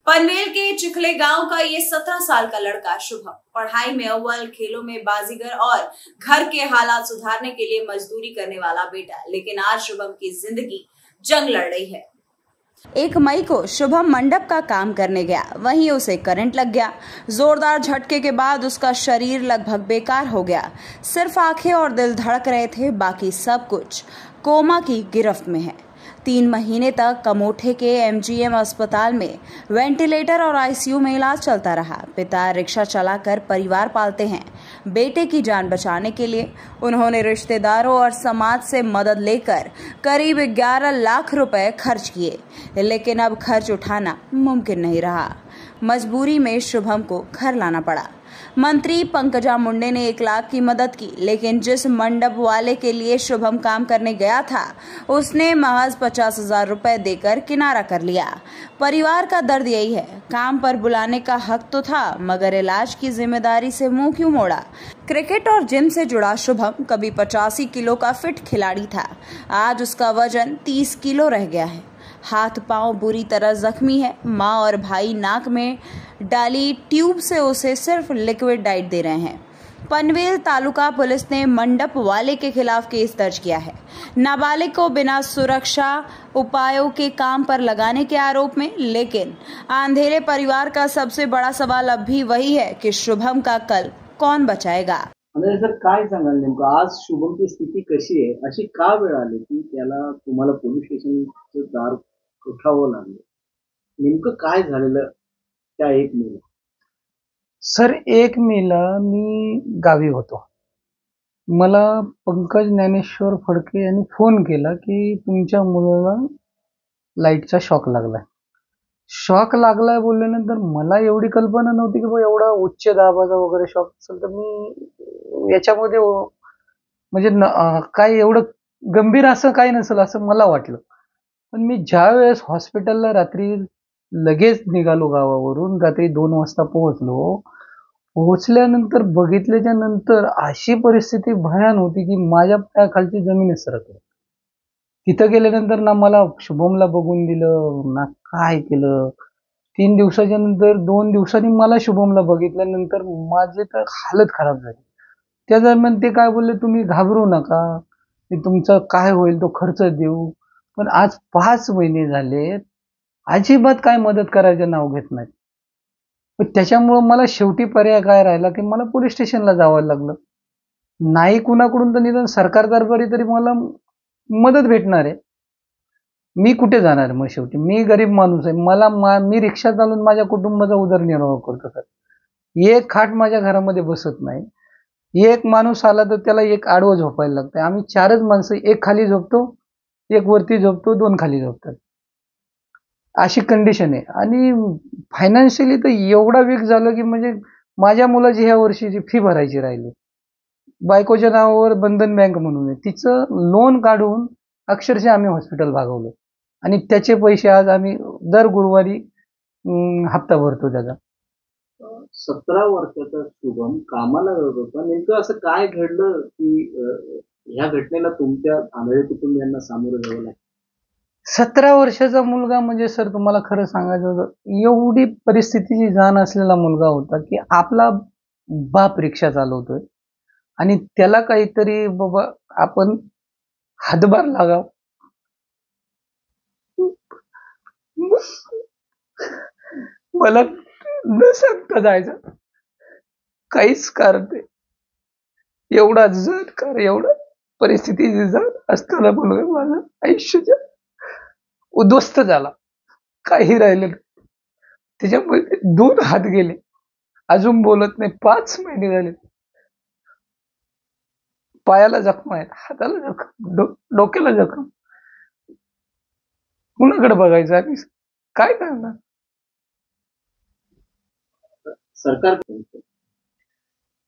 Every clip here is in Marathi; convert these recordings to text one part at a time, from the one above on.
पनवेल के चिखले गांव का ये 17 साल का लड़का शुभम पढ़ाई में अव्वल, खेलों में बाजीगर और घर के हालात सुधारने के लिए मजदूरी करने वाला बेटा। लेकिन आज शुभम की जिंदगी जंग लड़ रही है। 1 मई को शुभम मंडप का काम करने गया, वहीं उसे करंट लग गया। जोरदार झटके के बाद उसका शरीर लगभग बेकार हो गया। सिर्फ आंखें और दिल धड़क रहे थे, बाकी सब कुछ कोमा की गिरफ्त में है। 3 महीने तक कमोठे के MGM अस्पताल में वेंटिलेटर और ICU में इलाज चलता रहा। पिता रिक्शा चलाकर परिवार पालते हैं। बेटे की जान बचाने के लिए उन्होंने रिश्तेदारों और समाज से मदद लेकर करीब 11 लाख रुपए खर्च किए, लेकिन अब खर्च उठाना मुमकिन नहीं रहा। मजबूरी में शुभम को घर लाना पड़ा। मंत्री पंकजा मुंडे ने 1 लाख की मदद की, लेकिन जिस मंडप वाले के लिए शुभम काम करने गया था उसने महज 50,000 रुपए देकर किनारा कर लिया। परिवार का दर्द यही है, काम पर बुलाने का हक तो था, मगर इलाज की जिम्मेदारी से मुंह क्यों मोड़ा। क्रिकेट और जिम से जुड़ा शुभम कभी 85 किलो का फिट खिलाड़ी था, आज उसका वजन 30 किलो रह गया है। हाथ पांव बुरी तरह जख्मी है। माँ और भाई नाक में डाली ट्यूब से उसे सिर्फ लिक्विड डाइट दे रहे हैं। पनवेल तालुका पुलिस ने मंडप वाले के खिलाफ केस दर्ज किया है, नाबालिग को बिना सुरक्षा उपायों के काम पर लगाने के आरोप में। लेकिन अंधेरे परिवार का सबसे बड़ा सवाल अब भी वही है कि शुभम का कल कौन बचाएगा। सर काय सांगाल नेमकं आज शुभमची स्थिती कशी आहे, अशी का वेळ आली की त्याला तुम्हाला पोलीस स्टेशनचं दार उठावं लागलं? नेमकं काय झालेलं त्या 1 मेला? सर 1 मेला मी गावी होतो. मला पंकज ज्ञानेश्वर फडके यांनी फोन केला की तुमच्या मुलाला लाईटचा शॉक लागलाय. शॉक लागलाय बोलल्यानंतर मला एवढी कल्पना नव्हती की एवढा उच्च दाबाचा वगैरे शॉक असेल, तर मी याच्यामध्ये म्हणजे काय एवढं गंभीर असं काही नसेल असं मला वाटलं. पण मी ज्या वेळेस हॉस्पिटलला रात्री लगेच निघालो गावावरून, रात्री 2 वाजता पोहोचलो. पोहोचल्यानंतर बघितल्याच्या नंतर अशी परिस्थिती भयान होती की माझ्या पायाखालची जमीनच सरकली. तिथं गेल्यानंतर ना मला शुभमला बघून दिलं ना काय केलं. 3 दिवसाच्या नंतर 2 दिवसांनी मला शुभमला बघितल्यानंतर माझी तर हालत खराब झाली. त्या दरम्यान ते काय बोलले, तुम्ही घाबरू नका, मी तुमचं काय होईल तो खर्च देऊ. पण आज 5 महिने झाले अजिबात काय मदत करायचं नाव घेत नाहीत. पण त्याच्यामुळं मला शेवटी पर्याय काय राहिला की मला पोलीस स्टेशनला जावं लागलं. नाही कुणाकडून तर निदान सरकार दरबारी तरी मला मदत भेटणार आहे. मी कुठे जाणार मग शेवटी? मी गरीब माणूस आहे. मी रिक्षा चालवून माझ्या कुटुंबाचा उदरनिर्वाह करतो सर. एक खाट माझ्या घरामध्ये बसत नाही. एक माणूस आला तर त्याला एक आडवं झोपायला लागतं. आम्ही 4च माणसं, एक खाली झोपतो, एक वरती झोपतो, 2 खाली झोपतात, अशी कंडिशन आहे. आणि फायनान्शियली तर एवढा वीक झालं की म्हणजे माझ्या मुलाची ह्या वर्षीची फी भरायची राहिली. बायकोच्या नावावर बंधन बँक म्हणून आहे, तिचं लोन काढून अक्षरशः आम्ही हॉस्पिटल भागवलं आणि त्याचे पैसे आज आम्ही दर गुरुवारी हप्ता भरतो त्याचा. 17 वर्षाचा शुभम कामाला जात होता. नेमकं असं काय घडलं की ह्या घटनेला तुमच्या आंधळे कुटुंबियांना सामोरं जावं लागलं? 17 वर्षाचा मुलगा म्हणजे सर तुम्हाला खरं सांगायचं होतं, एवढी परिस्थितीची जाण असलेला मुलगा होता की आपला बाप रिक्षा चालवतोय आणि त्याला काहीतरी बाबा आपण हातभार लागाव. मला न सांगता जायचं काहीच कारण नाही. एवढा जड कार, एवढा परिस्थितीची जाण असताना मुलगा माझं आयुष्याच्या उद्ध्वस्त झाला, काही राहिलं नाही. त्याच्यामुळे 2 हात गेले, अजून बोलत नाही. 5 महिने झाले. पायाला जखम आहे, हाताला जखम, डोक्याला जखम. कुणाकडे बघायचं आणि काय करणार?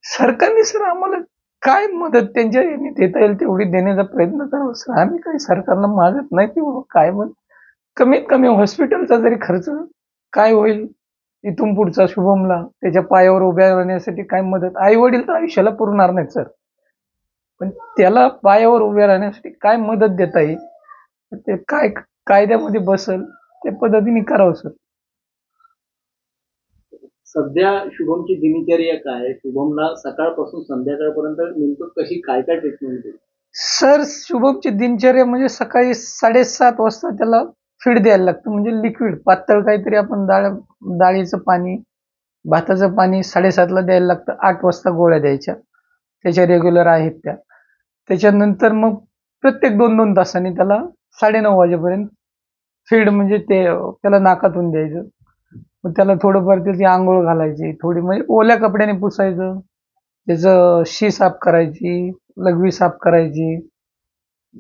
सरकारने सर आम्हाला काय मदत त्यांच्या यांनी देता येईल तेवढी देण्याचा प्रयत्न करावा सर. आम्ही काही सरकारला मागत नाही की काय मग कमीत कमी हॉस्पिटलचा जरी खर्च काय होईल इथून पुढचा शुभमला त्याच्या पायावर उभ्या राहण्यासाठी काय मदत. आई वडील तर आयुष्याला पुरणार नाहीत सर, पण त्याला पायावर उभ्या राहण्यासाठी काय मदत देता येईल ते काय कायद्यामध्ये बसल त्या पद्धतीने करावं सर. सध्या शुभमची दिनचर्या काय आहे? शुभमला सकाळपासून संध्याकाळपर्यंत नेमकं कशी काय काय ट्रीटमेंट दिली? सर, शुभमची दिनचर्या म्हणजे सकाळी 7:30 वाजता त्याला फीड द्यायला लागतं, म्हणजे लिक्विड पातळ काहीतरी. आपण डाळीचं पाणी, भाताचं पाणी 7:30ला द्यायला लागतं. 8 वाजता गोळ्या द्यायच्या, त्याच्या रेग्युलर आहेत त्या. त्याच्यानंतर मग प्रत्येक 2-2 तासांनी त्याला 9:30 वाजेपर्यंत फीड, म्हणजे ते त्याला नाकातून द्यायचं. मग त्याला थोडंफार त्याची आंघोळ घालायची, थोडी म्हणजे ओल्या कपड्याने पुसायचं, त्याचं शी साफ करायची, लघवी साफ करायची.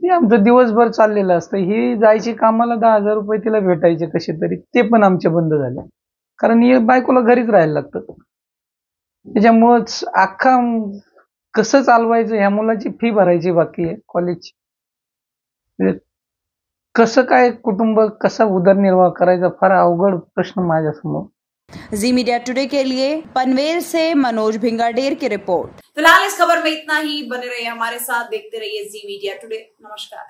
हे आमचं दिवसभर चाललेलं असतं. ही जायची कामाला, 10,000 रुपये तिला भेटायचे कसे तरी, ते पण आमचे बंद झाले. कारण ही बायकोला घरीच राहायला लागतं. त्याच्यामुळंच अख्खा कसं चालवायचं, ह्या मुलाची फी भरायची बाकी आहे कॉलेजची. म्हणजे कसं काय कुटुंब, कसा उदरनिर्वाह करायचा, फार अवघड प्रश्न माझ्यासमोर. जी मीडिया टुडे के लिए पनवेल से मनोज भिंगाडेर की रिपोर्ट। फिलहाल इस खबर में इतना ही। बने रहिए हमारे साथ, देखते रहिए जी मीडिया टुडे। नमस्कार।